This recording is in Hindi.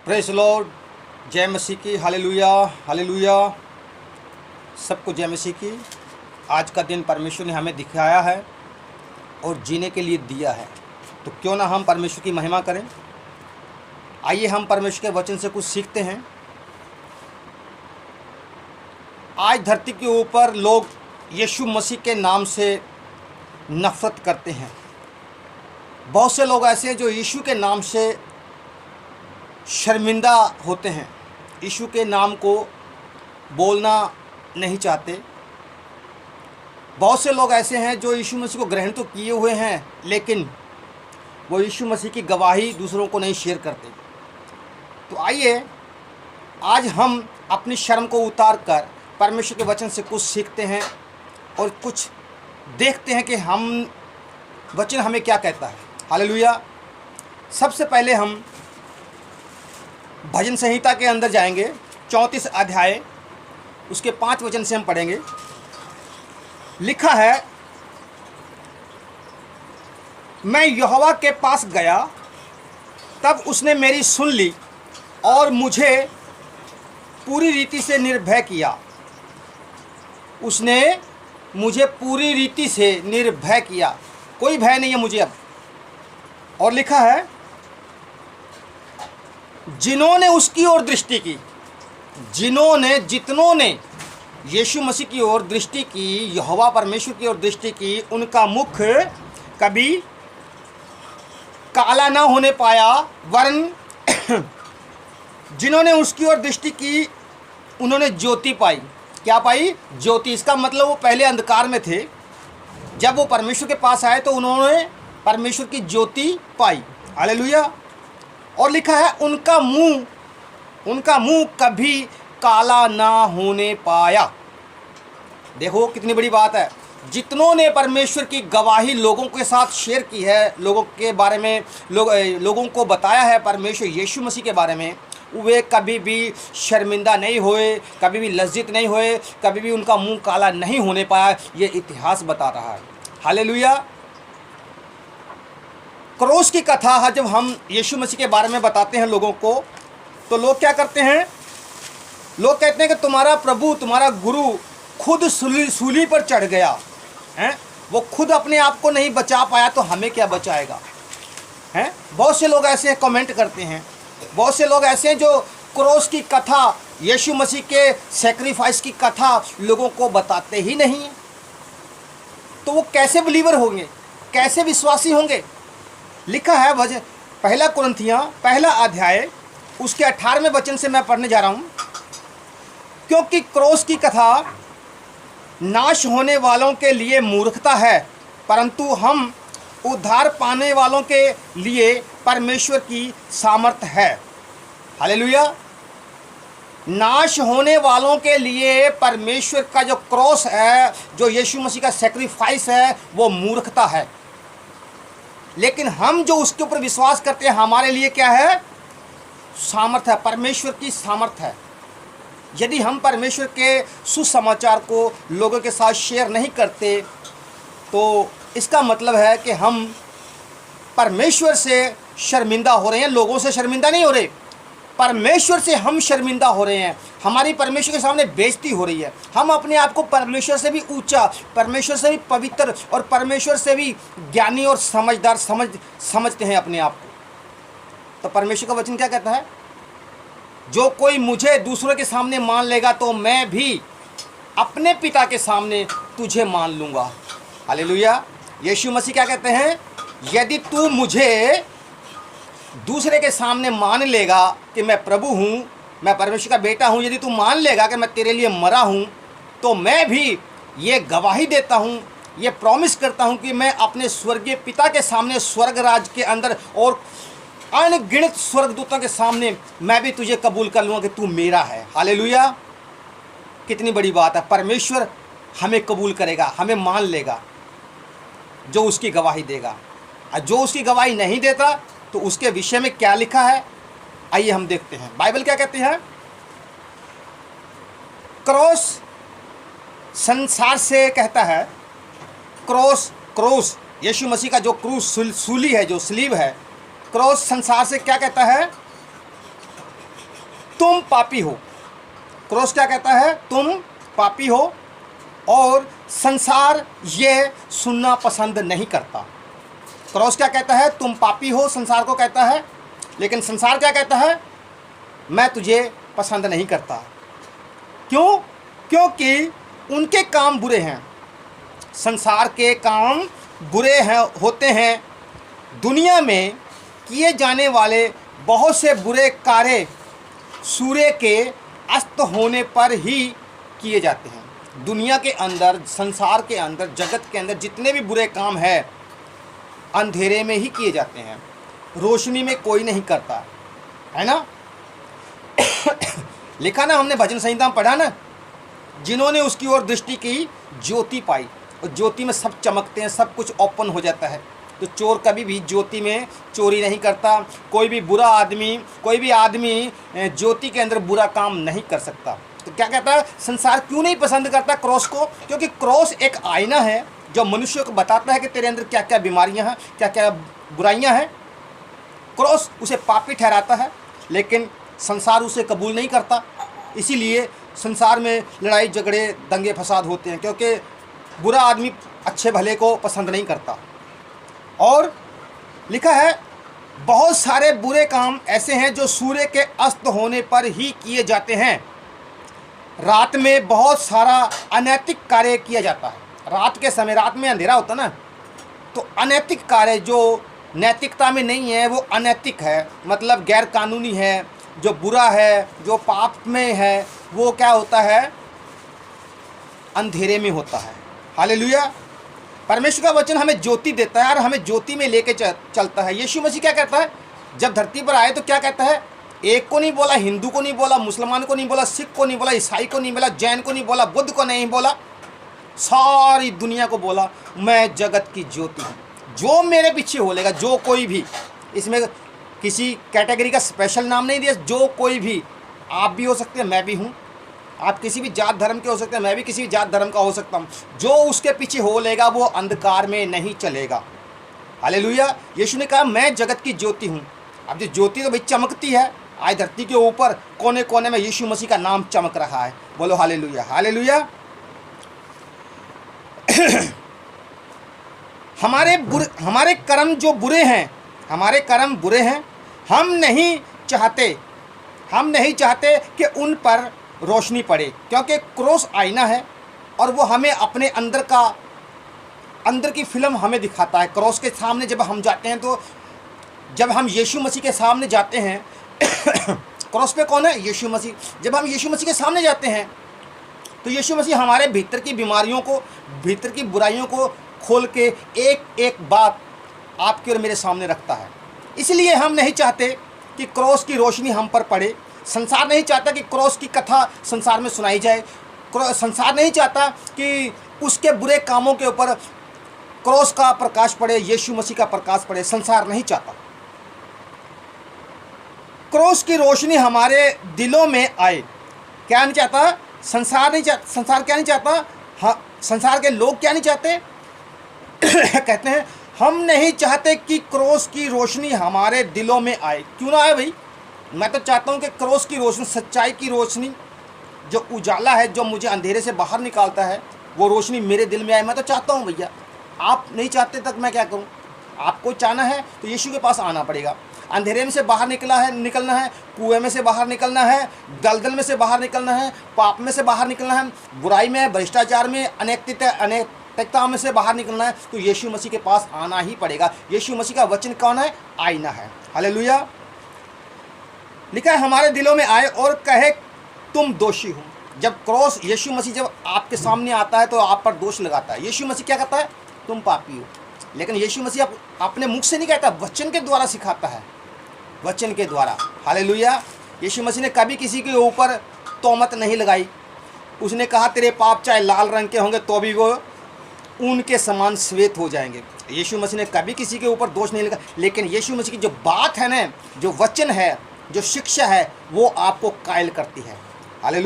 Praise Lord. जय मसीह की। Hallelujah hallelujah. सबको जय मसीह की। आज का दिन परमेश्वर ने हमें दिखाया है और जीने के लिए दिया है, तो क्यों ना हम परमेश्वर की महिमा करें। आइए हम परमेश्वर के वचन से कुछ सीखते हैं। आज धरती के ऊपर लोग यीशु मसीह के नाम से नफरत करते हैं। बहुत से लोग ऐसे हैं जो यीशु के नाम से शर्मिंदा होते हैं, यीशु के नाम को बोलना नहीं चाहते। बहुत से लोग ऐसे हैं जो यीशु मसीह को ग्रहण तो किए हुए हैं, लेकिन वो यीशु मसीह की गवाही दूसरों को नहीं शेयर करते। तो आइए आज हम अपनी शर्म को उतार कर परमेश्वर के वचन से कुछ सीखते हैं और कुछ देखते हैं कि हम वचन हमें क्या कहता है। हालेलुया। सबसे पहले हम भजन संहिता के अंदर जाएंगे। 34 अध्याय उसके 5 वचन से हम पढ़ेंगे। लिखा है, मैं यहोवा के पास गया, तब उसने मेरी सुन ली और मुझे पूरी रीति से निर्भय किया। उसने मुझे पूरी रीति से निर्भय किया, कोई भय नहीं है मुझे अब। और लिखा है, जिन्होंने उसकी ओर दृष्टि की, जितनों ने यीशु मसीह की ओर दृष्टि की, यहोवा परमेश्वर की ओर दृष्टि की, उनका मुख कभी काला ना होने पाया, वरन जिन्होंने उसकी ओर दृष्टि की उन्होंने ज्योति पाई। क्या पाई? ज्योति। इसका मतलब वो पहले अंधकार में थे, जब वो परमेश्वर के पास आए तो उन्होंने परमेश्वर की ज्योति पाई। हालेलुया। और लिखा है, उनका मुंह कभी काला ना होने पाया। देखो कितनी बड़ी बात है। जितनों ने परमेश्वर की गवाही लोगों के साथ शेयर की है, लोगों के बारे में लोगों को बताया है परमेश्वर यीशु मसीह के बारे में, वे कभी भी शर्मिंदा नहीं हुए, कभी भी लज्जित नहीं हुए, कभी भी उनका मुंह काला नहीं होने पाया। ये इतिहास बता रहा है। हालेलुया। क्रूस की कथा है। जब हम यीशु मसीह के बारे में बताते हैं लोगों को, तो लोग क्या करते हैं? लोग कहते हैं कि तुम्हारा प्रभु, तुम्हारा गुरु खुद सूली पर चढ़ गया है, वो खुद अपने आप को नहीं बचा पाया तो हमें क्या बचाएगा हैं। बहुत से लोग ऐसे कमेंट करते हैं। बहुत से लोग ऐसे हैं जो क्रूस की कथा, यीशु मसीह के सैक्रिफाइस की कथा लोगों को बताते ही नहीं। तो वो कैसे बिलीवर होंगे, कैसे विश्वासी होंगे? लिखा है वचन, 1 कुरिन्थियों 1 अध्याय उसके 18वें वचन से मैं पढ़ने जा रहा हूँ। क्योंकि क्रूस की कथा नाश होने वालों के लिए मूर्खता है, परंतु हम उद्धार पाने वालों के लिए परमेश्वर की सामर्थ है। हालेलुया। नाश होने वालों के लिए परमेश्वर का जो क्रॉस है, जो यीशु मसीह का सैक्रिफाइस है, वो मूर्खता है। लेकिन हम जो उसके ऊपर विश्वास करते हैं, हमारे लिए क्या है? सामर्थ है, परमेश्वर की सामर्थ है। यदि हम परमेश्वर के सुसमाचार को लोगों के साथ शेयर नहीं करते, तो इसका मतलब है कि हम परमेश्वर से शर्मिंदा हो रहे हैं, लोगों से शर्मिंदा नहीं हो रहे। परमेश्वर से हम शर्मिंदा हो रहे हैं। हमारी परमेश्वर के सामने बेइज्जती हो रही है। हम अपने आप को परमेश्वर से भी ऊंचा, परमेश्वर से भी पवित्र और परमेश्वर से भी ज्ञानी और समझदार समझते हैं अपने आप को। तो परमेश्वर का वचन क्या कहता है? जो कोई मुझे दूसरों के सामने मान लेगा, तो मैं भी अपने पिता के सामने तुझे मान लूँगा। हालेलुया। यीशु मसीह क्या कहते हैं? यदि तू मुझे दूसरे के सामने मान लेगा कि मैं प्रभु हूँ, मैं परमेश्वर का बेटा हूँ, यदि तू मान लेगा कि मैं तेरे लिए मरा हूँ, तो मैं भी ये गवाही देता हूँ, ये प्रॉमिस करता हूँ कि मैं अपने स्वर्गीय पिता के सामने, स्वर्ग राज के अंदर और अनगिनत स्वर्गदूतों के सामने मैं भी तुझे कबूल कर लूँगा कि तू मेरा है। हालेलुया। कितनी बड़ी बात है। परमेश्वर हमें कबूल करेगा, हमें मान लेगा, जो उसकी गवाही देगा। और जो उसकी गवाही नहीं देता, तो उसके विषय में क्या लिखा है, आइए हम देखते हैं। बाइबल क्या कहती है? क्रूस संसार से कहता है, क्रूस यीशु मसीह का जो क्रूस सूली है, जो स्लीव है, क्रूस संसार से क्या कहता है? तुम पापी हो। क्रॉस क्या कहता है? तुम पापी हो और संसार ये सुनना पसंद नहीं करता। क्रॉस क्या कहता है? तुम पापी हो, संसार को कहता है, लेकिन संसार क्या कहता है? मैं तुझे पसंद नहीं करता। क्यों? क्योंकि उनके काम बुरे हैं, संसार के काम बुरे हैं, होते हैं। दुनिया में किए जाने वाले बहुत से बुरे कार्य सूर्य के अस्त होने पर ही किए जाते हैं। दुनिया के अंदर, संसार के अंदर, जगत के अंदर जितने भी बुरे काम हैं अंधेरे में ही किए जाते हैं, रोशनी में कोई नहीं करता है ना। लिखा ना, हमने भजन संहिता में पढ़ा ना, जिन्होंने उसकी ओर दृष्टि की ज्योति पाई, और ज्योति में सब चमकते हैं, सब कुछ ओपन हो जाता है। तो चोर कभी भी ज्योति में चोरी नहीं करता। कोई भी बुरा आदमी, कोई भी आदमी ज्योति के अंदर बुरा काम नहीं कर सकता। तो क्या कहता है? संसार क्यों नहीं पसंद करता क्रॉस को? क्योंकि क्रॉस एक आईना है जो मनुष्य को बताता है कि तेरे अंदर क्या क्या बीमारियां हैं, क्या क्या बुराइयां हैं। क्रॉस उसे पापी ठहराता है, लेकिन संसार उसे कबूल नहीं करता। इसीलिए संसार में लड़ाई झगड़े, दंगे फसाद होते हैं, क्योंकि बुरा आदमी अच्छे भले को पसंद नहीं करता। और लिखा है बहुत सारे बुरे काम ऐसे हैं जो सूर्य के अस्त होने पर ही किए जाते हैं। रात में बहुत सारा अनैतिक कार्य किया जाता है। रात के समय, रात में अंधेरा होता ना, तो अनैतिक कार्य जो नैतिकता में नहीं है वो अनैतिक है, मतलब गैर कानूनी है, जो बुरा है, जो पाप में है, वो क्या होता है? अंधेरे में होता है। हालेलुया। परमेश्वर का वचन हमें ज्योति देता है और हमें ज्योति में लेके चलता है। यीशु मसीह क्या कहता है? जब धरती पर आए तो क्या कहता है? एक को नहीं बोला, हिंदू को नहीं बोला, मुसलमान को नहीं बोला, सिख को नहीं बोला, ईसाई को नहीं बोला, जैन को नहीं बोला, बुद्ध को नहीं बोला, सारी दुनिया को बोला, मैं जगत की ज्योति हूँ। जो मेरे पीछे हो लेगा, जो कोई भी, इसमें किसी कैटेगरी का स्पेशल नाम नहीं दिया, जो कोई भी, आप भी हो सकते हैं, मैं भी हूँ, आप किसी भी जात धर्म के हो सकते हैं, मैं भी किसी भी जात धर्म का हो सकता हूँ। जो उसके पीछे हो लेगा वो अंधकार में नहीं चलेगा। हालेलुया। यीशु ने कहा मैं जगत की ज्योति हूँ। अब जो ज्योति तो भाई चमकती है, आज धरती के ऊपर कोने कोने में यीशु मसीह का नाम चमक रहा है। बोलो हालेलुया, हालेलुया। हमारे कर्म जो बुरे हैं, हमारे कर्म बुरे हैं, हम नहीं चाहते कि उन पर रोशनी पड़े, क्योंकि क्रॉस आईना है और वो हमें अपने अंदर की फिल्म हमें दिखाता है। क्रॉस के सामने जब हम जाते हैं, तो जब हम यीशु मसीह के सामने जाते हैं क्रॉस पे कौन है? यीशु मसीह। जब हम यीशु मसीह के सामने जाते हैं तो यीशु मसीह हमारे भीतर की बीमारियों को, भीतर की बुराइयों को खोल के एक एक बात आपके और मेरे सामने रखता है। इसलिए हम नहीं चाहते कि क्रॉस की रोशनी हम पर पड़े। संसार नहीं चाहता कि क्रॉस की कथा संसार में सुनाई जाए। संसार नहीं चाहता कि उसके बुरे कामों के ऊपर क्रॉस का प्रकाश पड़े, यीशु मसीह का प्रकाश पड़े। संसार नहीं चाहता क्रॉस की रोशनी हमारे दिलों में आए। क्या नहीं चाहता? संसार नहीं चाहता। संसार क्या नहीं चाहता? हाँ, संसार के लोग क्या नहीं चाहते? कहते हैं हम नहीं चाहते कि क्रॉस की रोशनी हमारे दिलों में आए। क्यों ना आए भाई? मैं तो चाहता हूँ कि क्रॉस की रोशनी, सच्चाई की रोशनी, जो उजाला है, जो मुझे अंधेरे से बाहर निकालता है, वो रोशनी मेरे दिल में आए। मैं तो चाहता हूँ भैया। आप नहीं चाहते तक मैं क्या करूँ? आपको चाहना है तो यीशु के पास आना पड़ेगा। अंधेरे में से बाहर निकलना है, कुएं में से बाहर निकलना है, दलदल में से बाहर निकलना है, पाप में से बाहर निकलना है, बुराई में, भ्रष्टाचार में, अनैतिकता में से बाहर निकलना है, तो यीशु मसीह के पास आना ही पड़ेगा। यीशु मसीह का वचन कौन है? आईना है। हालेलुया। लिखा है हमारे दिलों में आए और कहे तुम दोषी हो। जब क्रॉस, यीशु मसीह जब आपके सामने आता है तो आप पर दोष लगाता है। यीशु मसीह क्या कहता है? तुम पापी हो। लेकिन यीशु मसीह अपने मुख से नहीं कहता, वचन के द्वारा सिखाता है, वचन के द्वारा। हालेलुया। यीशु मसीह ने कभी किसी के ऊपर तोहमत नहीं लगाई। उसने कहा तेरे पाप चाहे लाल रंग के होंगे तो भी वो ऊन के समान श्वेत हो जाएंगे। यीशु मसीह ने कभी किसी के ऊपर दोष नहीं लगाया। लेकिन यीशु मसीह की जो बात है ना, जो वचन है, जो शिक्षा है, वो आपको कायल करती है। हालेलुया।